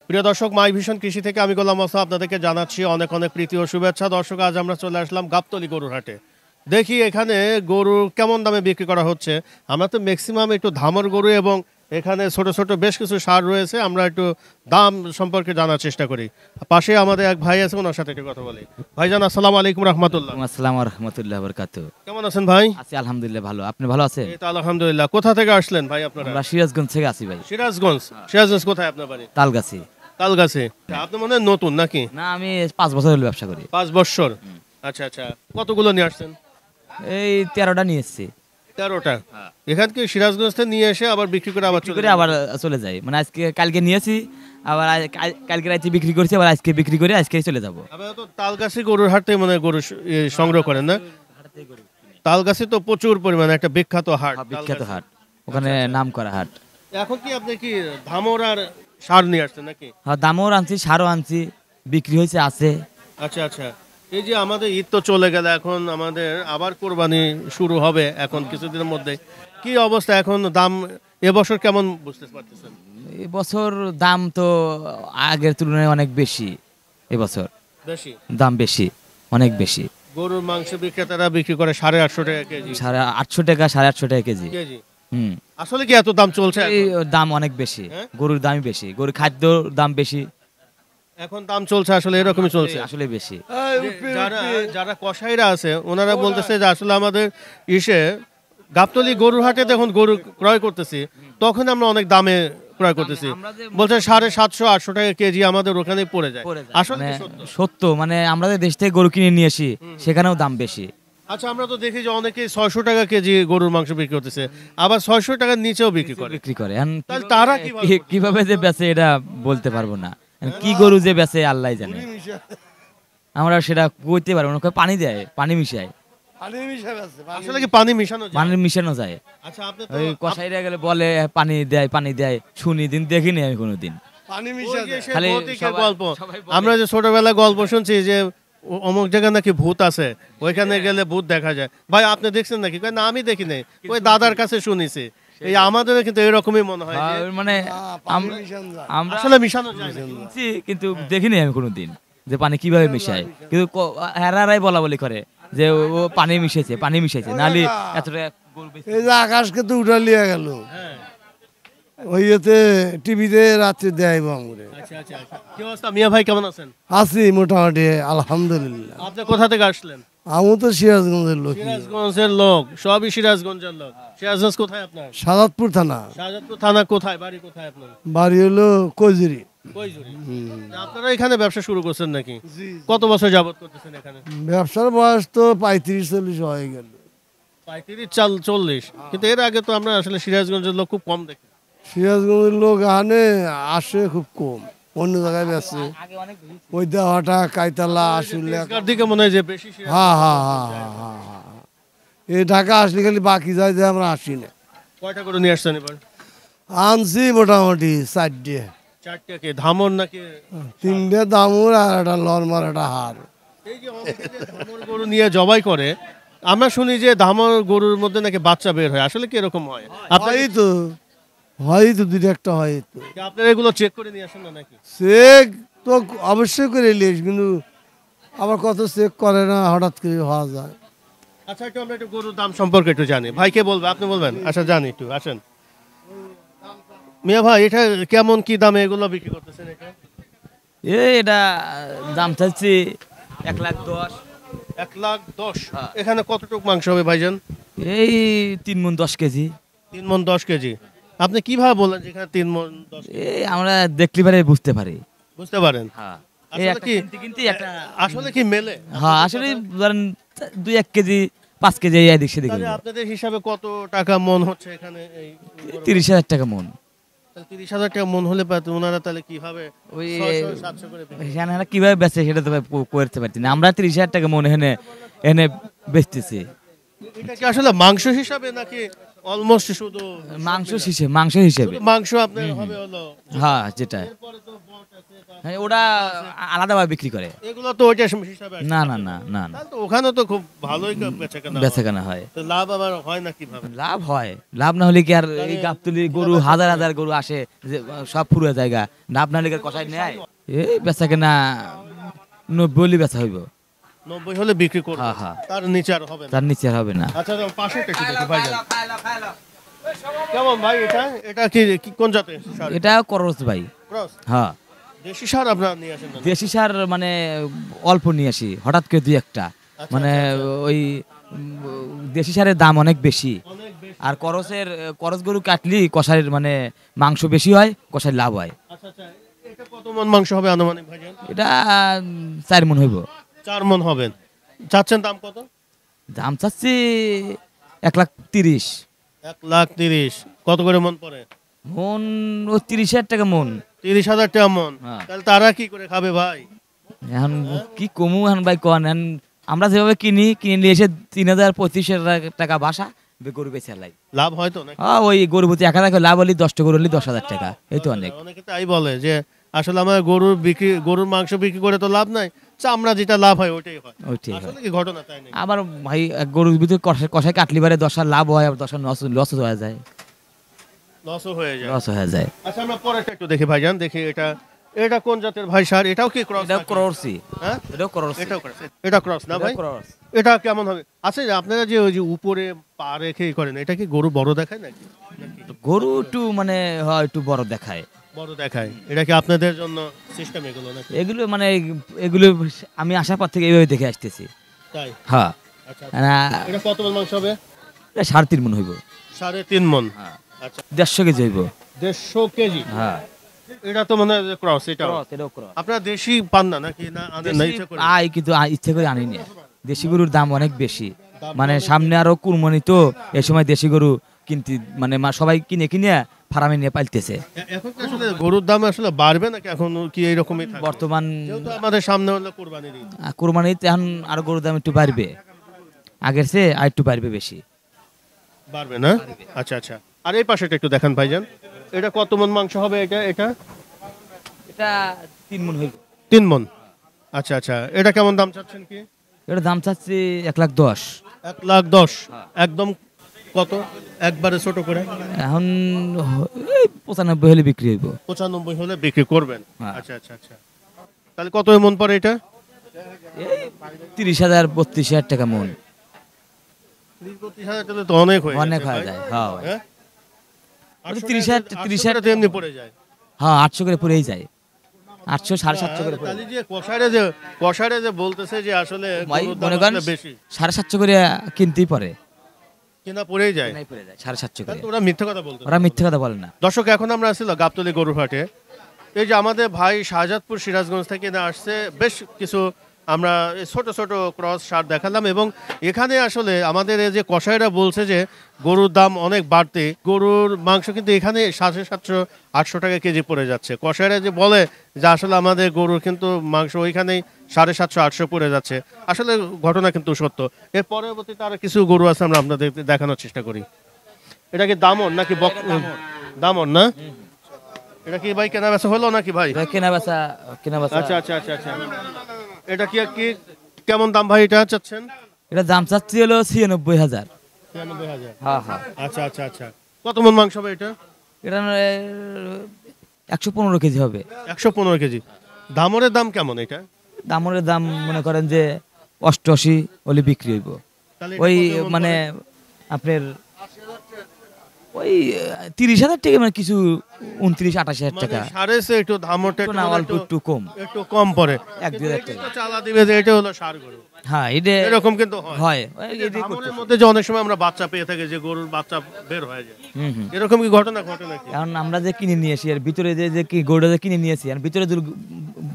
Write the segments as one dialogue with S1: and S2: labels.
S1: প্রিয় দর্শক, মাই ভিশন কৃষি থেকে আমি গোলাম মোস্তফা আপনাদেরকে জানাচ্ছি অনেক অনেক প্রীতি ও শুভেচ্ছা। দর্শক, আজ আমরা চলে আসলাম গাবতলী গরুর হাটে। দেখি এখানে গরু কেমন দামে বিক্রি করা হচ্ছে। আমরা তো ম্যাক্সিমাম একটু ধামর গরু এবং এখানে ছোট ছোট বেশ কিছু সার রয়েছে, আমরা একটু দাম সম্পর্কে জানার চেষ্টা করি। পাশে আমাদের এক ভাই আছে, ওনার সাথে একটু কথা বলি। ভাইজান, আসসালামু আলাইকুম রহমতুল্লাহ।
S2: আসসালামু রহমতুল্লাহ বরকাতুহু।
S1: কেমন আছেন ভাই?
S2: আছি আলহামদুলিল্লাহ ভালো। আপনি ভালো আছেন?
S1: এই তো আলহামদুলিল্লাহ। কোথা থেকে আসলেন ভাই আপনারা?
S2: আমরা সিরাজগঞ্জ থেকে আছি ভাই।
S1: সিরাজগঞ্জ। সিরাজগঞ্জ কোথায় আপনার বাড়ি?
S2: তালগাছি।
S1: তালগাছে। আপনি মনে হয় নতুন নাকি?
S2: না, আমি 5 বছর হলো ব্যবসা করি।
S1: 5 বছর। আচ্ছা আচ্ছা, কতগুলো নিয়ে আসছেন?
S2: এই 13টা নিয়ে এসেছি।
S1: 13টা। এখান থেকে সিরাজগঞ্জ থেকে নিয়ে এসে আবার বিক্রি করে আবার চলে
S2: আবার চলে যাই, মানে আজকে কালকে নিয়েছি, আবার কালকে রাতে বিক্রি করছি, আবার আজকে বিক্রি করে আজকে চলে যাব।
S1: আবার তো তালগাছি গরুর হাট থেকে মনে হয় গরু সংগ্রহ করেন না? তালগাছি তো প্রচুর পরিমাণে একটা বিখ্যাত হাট।
S2: বিখ্যাত হাট, ওখানে নাম করা হাট।
S1: এখন কি আপনি কি ধামর আর সার নিয়ে আসছেন নাকি?
S2: হ্যাঁ, দামও আনছি, সারও আনছি, বিক্রি হয়েছে আছে।
S1: আচ্ছা আচ্ছা। এই যে আমাদের ঈদ তো চলে গেল, এখন আমাদের আবার কোরবানি শুরু হবে এখন কিছুদিনের মধ্যে। কি অবস্থা এখন, দাম এবছর কেমন বুঝতে পারতেছেন?
S2: এবছর দাম তো আগের তুলনায় অনেক বেশি। এবছর
S1: বেশি
S2: দাম বেশি, অনেক বেশি।
S1: গরুর মাংস বিক্রেতারা বিক্রি করে 850 টাকা কেজি।
S2: 850 টাকা, 850 টাকা কেজি।
S1: আসলে কি এত দাম চলছে?
S2: দাম অনেক বেশি, গরুর দামই বেশি, গরুর খাদ্যর দাম বেশি।
S1: এখন দাম চলছে আসলে এরকমই চলছে,
S2: আসলে বেশি।
S1: যারা যারা কসাইরা আছে ওনারা বলতেছে যে আসলে আমাদের গাবতলী গরুর হাটে যখন গরু ক্রয় করতেছি তখন আমরা অনেক দামে ক্রয় করতেছি, বলছে 750-800 টাকা কেজি আমাদের ওখানে পড়ে যায়। আসলে
S2: সত্য, মানে আমরা যে দেশ থেকে গরু কিনে নিয়ে আসি সেখানেও দাম বেশি।
S1: আচ্ছা, আমরা তো দেখি যে অনেকে 600 টাকা কেজি গরুর মাংস বিক্রি করতেছে, আবার 600 টাকার নিচেও বিক্রি করে। তারা
S2: কিভাবে যে বেচে এটা বলতে পারবো না, কি গরু যে বেচে আল্লাহ জানে, আমরা সেটা কইতে পারবো না। পানি দেয়, পানি মিশায়।
S1: আসলে কি পানি
S2: মিশানো যায়?
S1: আচ্ছা, আপনি
S2: ওই কসাইরা গেলে বলে পানি দেয়, শুনি, দিন দেখিনি আমি কোনোদিন।
S1: খালি গল্প, আমরা যে ছোটবেলায় গল্প শুনছি যে অমুক জায়গায় নাকি ভূত আছে, ওইখানে গেলে ভূত দেখা যায়। ভাই, আপনি দেখছেন নাকি? না, আমি দেখি নাই, ওই দাদার কাছে শুনেছি। এই আমাদের কিন্তু এরকমই মনে হয়,
S2: মানে
S1: আসলে মিশানো যায়
S2: কিন্তু দেখিনি আমি কোনোদিন যে পানি কিভাবে মিশায়। কিন্তু হেরারাই বলা বলি করে যে ও পানি মিশাইছে নালি এতটা।
S3: এই যে আকাশকে তো উঠা লিয়া গেল, ওই টিভিতে রাত্রে দেয় বাংরে।
S1: কি অবস্থা মিয়া ভাই, কেমন আছেন?
S3: আছি মোটামুটি আলহামদুলিল্লাহ।
S1: আপনি কোথা থেকে আসলেন?
S3: আমি তো সিরাজগঞ্জের লোক।
S1: সিরাজগঞ্জের লোক, সবই সিরাজগঞ্জের লোক। সিরাজগঞ্জ কোথায় আপনার?
S3: সাজাদপুর থানা।
S1: সাজাদপুর থানা কোথায়? বাড়ি কোথায় আপনার?
S3: বাড়ি হলো কৈজুরি।
S1: আপনারা এখানে ব্যবসা শুরু করছেন নাকি? কত বছর যাবত করতেছেন এখানে?
S3: ব্যবসার বয়স তো 35-40 হয়ে গেল।
S1: 35-40? কিন্তু এর আগে তো আমরা আসলে সিরাজগঞ্জের লোক খুব কম দেখি।
S3: সিরাজগঞ্জের লোক আসে খুব কম, অন্য জায়গায় বেছে। ওই দেওয়াটা কাইতালা আসলে
S1: দিকে মনে হয় যে বেশি।
S3: এই ঢাকা আসলে খালি বাকি যায় যে আমরা আসি না।
S1: কয়টা করে নিয়ে আসছেন এবার?
S3: আনছি মোটামুটি 4টে।
S1: 4টে কি ধামর নাকি?
S3: 3টে দামুর আর একটা লরমার, একটা হার।
S1: এই যে ধামর গরু নিয়ে জবাই করে, আমরা শুনি যে ধামর গরুর মধ্যে নাকি বাচ্চা বের হয়, আসলে কি এরকম হয়?
S3: হয় তো 2-1টা হয় তো।
S1: আপনারা এগুলো চেক করে নিয়ে আসেন না নাকি?
S3: চেক তো অবশ্যই করে নিস, কিন্তু আবার কত চেক করে না, হঠাৎ করে হওয়া যায়।
S1: আচ্ছা, একটু আমরা একটু গরুর দাম সম্পর্কে একটু জানি। ভাইকে বলবে, আপনি বলবেন? আচ্ছা, জানি, একটু আসেন। মিয়া ভাই, এটা কেমন কি দামে এগুলো বিক্রি করতেছেন?
S2: এটা দাম চাচ্ছি 1,10,000।
S1: 1,10,000? এখানে কতটুকু মাংস হবে ভাইজান?
S2: এই 3 মণ 10 কেজি।
S1: 3 মণ 10 কেজি? আপনি কিভাবে বললেন যে এখানে 3 মণ 10 কেজি?
S2: এই আমরা দেখলি পারে বুঝতে পারেন?
S1: হ্যাঁ।
S2: আসলে কি মেলে? হ্যাঁ, আসলে ধরেন 2-1 কেজি 5 কেজি এই দিক সেদিক।
S1: আপনাদের হিসাবে কত টাকা মন হচ্ছে এখানে?
S2: 30,000 টাকা মন।
S1: 30,000 টাকা মন হলে ওনারা তাহলে কিভাবে
S2: ওই 700 করে কিভাবে বেচে সেটা তো করতে পারছি না আমরা। 30,000 টাকা মন এনে বেচতেছি।
S1: এটা কি আসলে মাংস হিসাবে নাকি অলমোস্ট শুধু
S2: মাংস হিসেবে? মাংস আপনার হবে হলো,
S1: হ্যাঁ, যেটা
S2: হ্যাঁ, ওটা আলাদাভাবে বিক্রি করে।
S1: এগুলো তো ওইটা হিসাবে আসে।
S2: না না না না না,
S1: তাহলে তো ওখানে তো খুব ভালোই বেচাকেনা
S2: বেচা
S1: হয়।
S2: কেনা হয়,
S1: তো লাভ আবার হয় না কিভাবে?
S2: লাভ হয়। লাভ না হলে কি আর এই গাবতলি গরু হাজার হাজার গরু আসে যে সব পুরো জায়গা, লাভ না হলে কি আর কষাই নেয়? এই বেচা কেনা 90 হলে বেচা হইব।
S1: 90 হলে বিক্রি করবে,
S2: হ্যাঁ, হ্যাঁ।
S1: তার নিচে আর হবে না।
S2: তার নিচে আর হবে না।
S1: আচ্ছা তো পাশেরটা একটু দেখি ভাইজান। কেমন ভাই এটা? এটা কি কোন জাতের সার?
S2: এটা করস ভাই।
S1: ক্রস?
S2: হ্যাঁ,
S1: দেশি সার আপনারা নিয়ে আসেন না?
S2: দেশি সার মানে অল্প নিয়ে আসি, হঠাৎ করে দুই একটা। মানে ওই দেশি সারের দাম অনেক বেশি,
S1: অনেক বেশি।
S2: আর করস গরু কাটলি কষাইয়ের মানে মাংস বেশি হয়, কষাইয়ের লাভ হয়।
S1: আচ্ছা আচ্ছা, এটা কত মন মাংস হবে আনুমানিক ভাইজান?
S2: এটা 4 মণ হইব।
S1: 4 মন হবেন। চাচ্ছেন দাম কত?
S2: দাম চাচ্ছি 1,30,000।
S1: 1,30,000। কত করে মন পড়ে?
S2: মন ও 30,000 টাকা মন।
S1: 30,000 টাকা মন।
S2: হ্যাঁ।
S1: তাহলে তারা কি করে খাবে ভাই?
S2: এখন কি কমু এখন ভাই কন, এখন আমরা যেভাবে কিনে নিয়ে এসে 3,000-25,000 টাকা বাসা গরু বেচে লাই।
S1: লাভ হয় তো নাকি?
S2: ওই গরু প্রতি 1,000 করে লাভ হলে 10টা গরু হলে 10,000 টাকা, এই তো অনেক।
S1: অনেকে তাই বলে যে আসলে আমার গরুর মাংস বিক্রি করে তো লাভ নাই, চামড়া যেটা লাভ হয় ওইটাই হয়।
S2: ওই ঠিক হয়।
S1: আসলে কি ঘটনা তাই নাকি?
S2: আবার ভাই গরুর ভিতরে কষাই কাটলি বারে 10 লাভ হয়, আবার 10 লস হয়ে যায়,
S1: লসও হয়ে যায়।
S2: লস হয়ে যায়।
S1: আচ্ছা আমরা পরেরটা একটু দেখি ভাইজান, দেখি এটা এটা কোন জাতের ভাই সার? এটাও কি ক্রস?
S2: এটাও করছি,
S1: হ্যাঁ,
S2: এটাও করছি,
S1: এটাও ক্রস। এটা ক্রস না ভাই?
S2: ক্রস।
S1: এটা কেমন হবে? আচ্ছা যে আপনারা যে ওই যে উপরে পা রেখে করেন, এটা কি গরু বড় দেখায় নাকি?
S2: গরু একটু মানে হয় একটু বড় দেখায়।
S1: বড় দেখায়। এটা কি আপনাদের জন্য সিস্টেম এগুলো নাকি?
S2: এগুলো মানে এগুলো আমি আসার পর থেকে এইভাবে দেখে আসতেছি।
S1: তাই?
S2: হ্যাঁ,
S1: আচ্ছা।
S2: না,
S1: এটা কত মন মাংস হবে?
S2: 3.5 মণ হইব।
S1: 3.5 মন।
S2: হ্যাঁ,
S1: আচ্ছা,
S2: 150 কেজি হইব।
S1: 150 কেজি।
S2: হ্যাঁ,
S1: এটা তো মানে ক্রস। এটা
S2: এটাও ক্রস।
S1: আপনারা দেশি পান না নাকি? না আনেন না ইচ্ছা করে?
S2: কিন্তু ইচ্ছে করে আনি না। দেশি গরুর দাম অনেক বেশি, মানে সামনে আরো কুরবানি তো, এই সময় দেশি গরু কিনতে মানে সবাই কিনে ফার্মে নিয়ে পালতেছে।
S1: এখন কি আসলে গরুর দাম আসলে বাড়বে নাকি এখন কি এইরকমই থাকবে?
S2: বর্তমান
S1: যেহেতু আমাদের সামনে হলো কুরবানির ঈদ।
S2: কুরবানিতে এখন আরো গরুর দাম একটু বাড়বে, আগের চেয়ে আর একটু বাড়বে বেশি।
S1: বাড়বে না? আচ্ছা আচ্ছা। আর এই পাশেটা একটু দেখান ভাইজান, এটা কত মন মাংস হবে? এটা এটা
S2: এটা 3 মণ হইব।
S1: 3 মন। আচ্ছা আচ্ছা, এটা কেমন দাম চাচ্ছেন কি?
S2: এটা দাম চাচ্ছি 1,10,000।
S1: 1,10,000। একদম কত একবারে ছোট করে?
S2: এখন এই 95 হলে বিক্রি হইব।
S1: 95 হলে বিক্রি করবেন।
S2: হ্যাঁ।
S1: আচ্ছা আচ্ছা আচ্ছা। তাহলে কত মন পড়ে এটা?
S2: 30,000-32,000 টাকা মন।
S1: 30,000 তাহলে তো অনেক হয়ে
S2: অনেক
S1: যাচ্ছে
S2: হয়ে
S1: ভাই।
S2: যায়, হ্যাঁ।
S1: হ্যাঁ?
S2: 30,000
S1: তো এমনি পড়ে যায়।
S2: হ্যাঁ, 800 করে পড়েই যায়। 800 750 করে পড়ে।
S1: তাহলে যে কষারে যে বলতেছে যে আসলে
S2: ভাই
S1: গরুর দাম
S2: মনে করেন
S1: আসলে বেশি,
S2: 750 করে কিনতেই পড়ে,
S1: কিনা পড়েই যায়।
S2: কেনাই পড়ে যায় 750 করে।
S1: তাহলে তো ওরা মিথ্যা কথা বলতেছে।
S2: ওরা মিথ্যে কথা বলে না।
S1: দর্শক এখন আমরা আসছিল গাবতলী গরুর হাটে। এই যে আমাদের ভাই শাহজাদপুর সিরাজগঞ্জ থেকে না আসছে বেশ কিছু, আমরা এই ছোট ছোট ক্রস সার দেখালাম, এবং এখানে আসলে আমাদের এই যে কসাইরা বলছে যে গরুর দাম অনেক বাড়তে, গরুর মাংস কিন্তু এখানে 750-800 টাকা কেজি পড়ে যাচ্ছে। কসাইরা যে বলে যে আসলে আমাদের গরুর কিন্তু মাংস ওইখানেই 750-800 পড়ে যাচ্ছে, আসলে ঘটনা কিন্তু সত্য। এর পরবর্তীতে আরো কিছু গরু আছে, আমরা আপনাদের দেখানোর চেষ্টা করি। এটা কি দামন নাকি দামন না? এটা কি ভাই কেনা বেচা হলো নাকি ভাই?
S2: এটা কেনা বেচা
S1: আচ্ছা আচ্ছা আচ্ছা আচ্ছা। এটা কি কি কেমন দাম ভাই এটা চাচ্ছেন?
S2: এটা দাম চাচ্ছি হলো 96,000।
S1: 96,000।
S2: হ্যাঁ হ্যাঁ।
S1: আচ্ছা আচ্ছা আচ্ছা। কত মন মাংস হবে এটা?
S2: এটা 115 কেজি হবে।
S1: 115 কেজি। দামরের দাম কেমন এটা?
S2: দামরের দাম মনে করেন যে 88 হলে বিক্রি হইব।
S1: তাহলে এটা
S2: ওই
S1: কত মণ
S2: মানে
S1: পড়ে?
S2: আপনার ওই 30,000 টাকা, মানে কিছু 29-28,000
S1: মানে
S2: টাকা।
S1: সারে সে একটু দামরটা
S2: একটু না, অল্প একটু কম,
S1: একটু কম পড়ে।
S2: 1-2,000
S1: কিন্তু
S2: টাকা।
S1: এটা চালা দিবে যে এটা হলো ষাঁড় গরু।
S2: হ্যাঁ, এটা
S1: এরকম কিন্তু হয়।
S2: হয়।
S1: এই যে দামরের মধ্যে যে অনেক সময় আমরা বাচ্চা পেয়ে থাকি, যে গরুর বাচ্চা বের হয়ে যায়,
S2: হুম হুম।
S1: এরকম কি ঘটনা ঘটে নাকি?
S2: এখন আমরা যে কিনে নিয়ে আসি, আর ভিতরে যে কি গরুটা যে কিনে নিয়েছি, আর ভিতরে যদি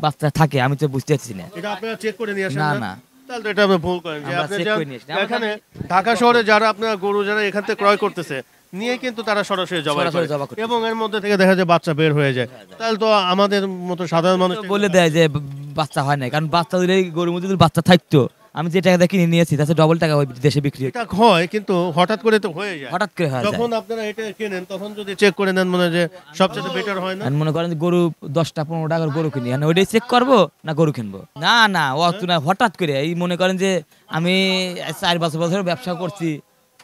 S2: বাচ্চা থাকে আমি তো বুঝতে পারছি না।
S1: এটা আপনারা চেক করে নিয়ে আসেন
S2: না,
S1: না?
S2: না।
S1: তাহলে তো এটা আপনি ভুল করেন যে
S2: আমরা
S1: আপনি
S2: check
S1: যান
S2: করে নিয়ে আসি। আমরা
S1: এখানে ঢাকা শহরে যারা আপনার গরু যারা এখান থেকে ক্রয় করতেছে, নিয়ে কিন্তু তারা সরাসরি জবাই
S2: সরাসরি
S1: করে,
S2: জবাই করতেছে।
S1: এবং এর মধ্যে থেকে দেখা যায় বাচ্চা বের হয়ে যায়। তাহলে তো আমাদের মতো সাধারণ মানুষ
S2: বলে দেয় যে বাচ্চা হয় না, কারণ বাচ্চা দিলে গরুর মধ্যে যদি বাচ্চা থাকতো আমি যে টাকা দিয়ে কিনে নিয়েছি তাতে ডবল টাকা ওই দেশে বিক্রি হয়।
S1: এটা হয় কিন্তু হঠাৎ করে তো হয়ে যায়।
S2: হঠাৎ করে হয়ে যায়।
S1: যখন আপনারা এটা কেনেন তখন যদি চেক করে নেন মনে হয় যে সবচেয়ে বেটার হয় না।
S2: আর মনে করেন যে গরু 10টা 15 টাকার গরু কিনি, আর ওইটাই চেক করবো না গরু কিনবো? না না, অত না, হঠাৎ করে এই মনে করেন যে আমি 4 বছর ব্যবসা করছি,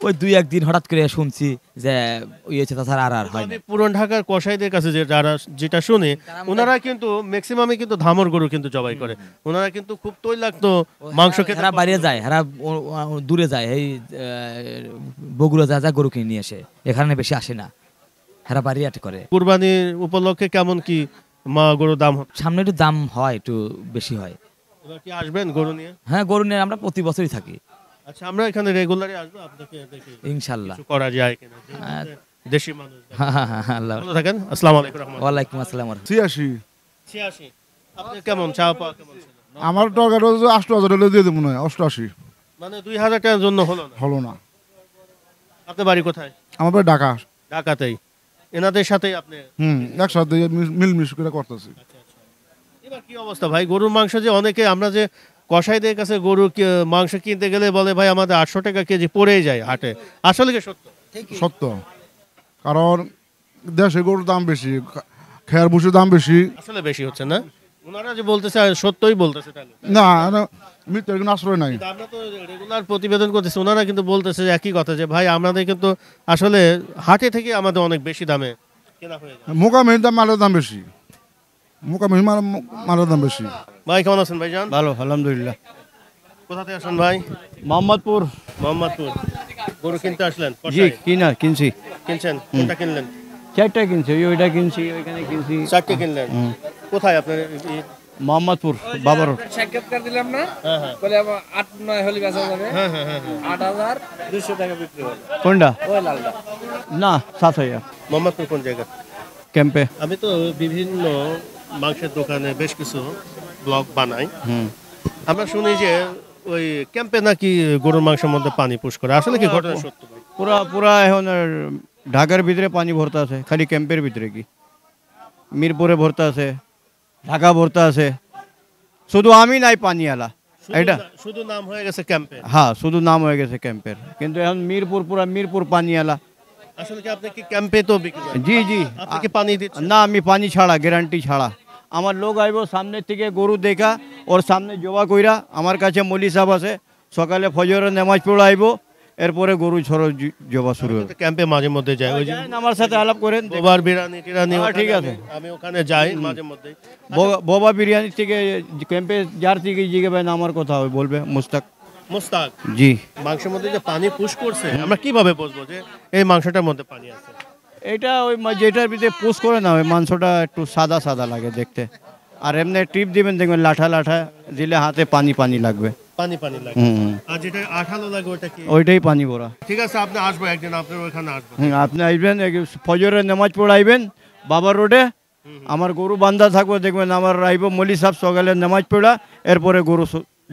S2: ওই 2-1 দিন হঠাৎ করে শুনছি যে ওই হচ্ছে, তাছাড়া আর হয় না।
S1: আমি পুরান ঢাকার কসাইদের কাছে যারা যেটা শুনি, ওনারা কিন্তু ম্যাক্সিমামই কিন্তু ধামর গরু কিন্তু জবাই করে। ওনারা কিন্তু খুব তৈলাক্ত মাংস খেতে
S2: হেরা বাইরে যায়, হেরা দূরে যায়, এই বগুড়া যা গরু কিনে নিয়ে আসে, এখানে বেশি আসে না, হেরা বাড়ি আটে করে।
S1: কুরবানির উপলক্ষে কেমন কি গরুর দাম হবে?
S2: সামনে একটু দাম হয়, একটু বেশি হয়।
S1: এবার কি আসবেন গরু নিয়ে?
S2: হ্যাঁ, গরু নিয়ে আমরা প্রতি বছরই থাকি
S1: আচ্ছা, আমরা এখানে রেগুলারই আসবো, আপনাকে দেখি
S2: ইনশাল্লাহ।
S1: কিছু করা যায় কিনা। দেশি মানুষ।
S2: আল্লাহ।
S1: ভালো থাকেন। আসসালামু আলাইকুম রহমতুল্লাহ।
S2: ওয়ালাইকুম আসসালাম।
S4: 86
S1: 86 আপনি কেমন চা পাওয়া কেমন ছিল?
S4: আমার টার্গেট হচ্ছে 8000 হলে দিয়ে দেবো, নয় 88
S1: মানে 2000 টাকার জন্য হলো না।
S4: হলো না।
S1: আপনার বাড়ি কোথায়?
S4: আমার বাড়ি ঢাকা।
S1: ঢাকাতেই। এনাদের সাথেই আপনি?
S4: একসাথে মিলমিশ করে করতেছি।
S1: এবার কি অবস্থা ভাই, গরুর মাংস যে অনেকে, আমরা যে কসাইদের কাছে গরু মাংস কিনতে গেলে বলে ভাই আমাদের 800 টাকা কেজি পড়েই যায় হাটে, আসলে কি সত্য?
S4: সত্য, কারণ দেশে গরুর দাম বেশি, খেয়ার ভুষির দাম বেশি।
S1: আসলে বেশি হচ্ছে না, ওনারা যে বলতেছে সত্যই বলতেছে তাহলে।
S4: না, মৃত্যুর কোনো আশ্রয় নাই।
S1: কিন্তু আমরা তো রেগুলার প্রতিবেদন করতেছি, ওনারা কিন্তু বলতেছে যে একই কথা, যে ভাই আমাদের কিন্তু আসলে হাটে থেকে আমাদের অনেক বেশি দামে কেনা হয়ে যায়।
S4: মোকামির দাম, মালের দাম বেশি। মোকামির মালের দাম বেশি।
S1: ভাই কেমন আছেন ভাইজান?
S5: ভালো, আলহামদুলিল্লাহ।
S1: কোথা থেকে আসেন ভাই?
S5: মোহাম্মদপুর।
S1: মোহাম্মদপুর। গরু কিনতে আসলেন?
S5: জি, কিনছি।
S1: কিনছেন? কোনটা কিনলেন?
S5: 4টা কিনছি, ওইটা কিনছি, ওইখানে কিনছি।
S1: 4টে কিনলেন। কোথায় আপনার?
S5: মোহাম্মদপুর, বাবার।
S6: সাক্ষাৎকার দিলাম না,
S1: হ্যাঁ হ্যাঁ
S6: বলে আমার 8-9 হলে বেচা যাবে।
S1: হ্যাঁ হ্যাঁ হ্যাঁ।
S6: 8200 টাকা বিক্রি হলো।
S5: কোনটা?
S6: ওই লালটা।
S5: না, 7000
S1: মোহাম্মদপুর কোন জায়গা?
S5: ক্যাম্পে।
S1: আমি তো বিভিন্ন মাংসের দোকানে বেশ কিছু ব্লগ বানাই। আমরা শুনি যে ওই ক্যাম্পে নাকি গরুর মাংসের মধ্যে পানি পুশ করে, আসলে কি ঘটনা সত্য ভাই?
S5: পুরা এখন আর ঢাকার ভিতরে পানি ভরতে আছে, খালি ক্যাম্পের ভিতরে কি, মিরপুরে ভরতে আছে, ঢাকা ভরতে আছে, শুধু আমি নাই পানিওয়ালা। এটা
S1: শুধু নাম হয়ে গেছে ক্যাম্পে।
S5: হ্যাঁ, শুধু নাম হয়ে গেছে ক্যাম্পের, কিন্তু এখন পুরা মিরপুর পানিওয়ালা।
S1: আসলে কি আপনি কি ক্যাম্পে তো বিক্রি করেন?
S5: জি জি।
S1: আপনি কি পানি দিচ্ছেন?
S5: না, আমি পানি ছাড়া, গ্যারান্টি ছাড়া। আমার লোক আইব সামনের থেকে গরু দেখা, ওর সামনে জবা কইরা, আমার কাছে মলি সাহেব আছে, সকালে ফজরের নামাজ পড়ে আইব, এরপরে গরু ছড়ো জবা শুরু হবে।
S1: ক্যাম্পে মাঝে মধ্যে যাই, ওই যে
S5: আমার সাথে আলাপ করেন।
S1: বোবার বিরিয়ানি টিরানি,
S5: হ্যাঁ, ঠিক আছে।
S1: আমি ওখানে যাই মাঝে মধ্যে।
S5: বোবা বিরিয়ানি থেকে ক্যাম্পে যার থেকে জিজ্ঞাসা আমার কথা হবে, বলবে মুস্তাক।
S1: মুস্তাক।
S5: জি।
S1: মাংসের মধ্যে যে পানি পুশ করছে, আমরা কিভাবে বুঝবো যে এই মাংসটার মধ্যে পানি আছে?
S5: এটা ওই যেটার ভিতরে পুষ করে না, ওই মাংসটা একটু সাদা সাদা লাগে দেখতে, আর এমনি টিপ দিবেন দেখবেন লাঠা লাঠা দিলে হাতে পানি পানি লাগবে।
S1: পানি পানি লাগে। আর যেটা আঠালো লাগে ওটা কি?
S5: ওইটাই পানি ভরা।
S1: ঠিক আছে, আপনি আসবো একদিন, আপনার ওখানে আসবো।
S5: আপনি আসবেন, ফজরের নামাজ পড়াইবেন বাবার রোডে, আমার গরু বান্ধা থাকবে, দেখবেন আমার আইব মলি সাহেব সকালে নামাজ পড়া, এরপরে গরু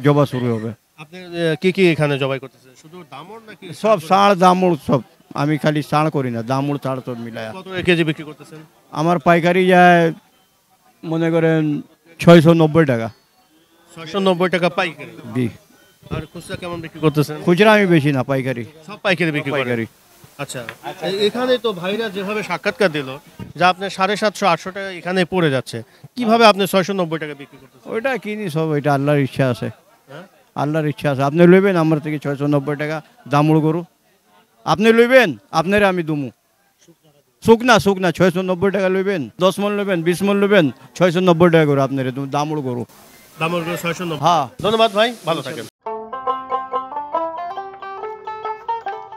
S5: জবা শুরু হবে।
S1: আপনি কি কি এখানে জবাই করতেছেন? শুধু দামড় নাকি
S5: সব ষাঁড় দামুড় সব, আমি খালি ষাঁড় করি না, দামুড় ষাঁড় সব মিলায়া।
S1: কত কেজি বিক্রি করতেছেন?
S5: আমার পাইকারি যায় মনে করেন 690 টাকা।
S1: 690 টাকা পাইকারি।
S5: জি।
S1: আর খুচরা কেমন বিক্রি করতেছেন?
S5: খুচরা আমি বেশি না, পাইকারি।
S1: সব পাইকারি বিক্রি করেন?
S5: পাইকারি।
S1: আচ্ছা, এখানে তো ভাইরা যেভাবে সাক্ষাৎকার দিল যে আপনার 750-800 টাকা এখানে পড়ে যাচ্ছে, কিভাবে আপনি 690 টাকা বিক্রি করতেছেন?
S5: ওইটা কিনি সব, ওইটা আল্লাহর ইচ্ছা আছে।
S1: হ্যাঁ?
S5: আল্লাহর ইচ্ছা আছে। আপনি লইবেন আমার থেকে 690 টাকা দামুড় গরু, আপনি লইবেন, আপনারে আমি দুমু। শুকনা 690 টাকা লইবেন, 10 মন লইবেন, 20 মন লইবেন, 690 টাকা করে আপনারে দামুড় গরু।
S1: দামড় 690।
S5: হ্যাঁ।
S1: ধন্যবাদ ভাই, ভালো থাকেন।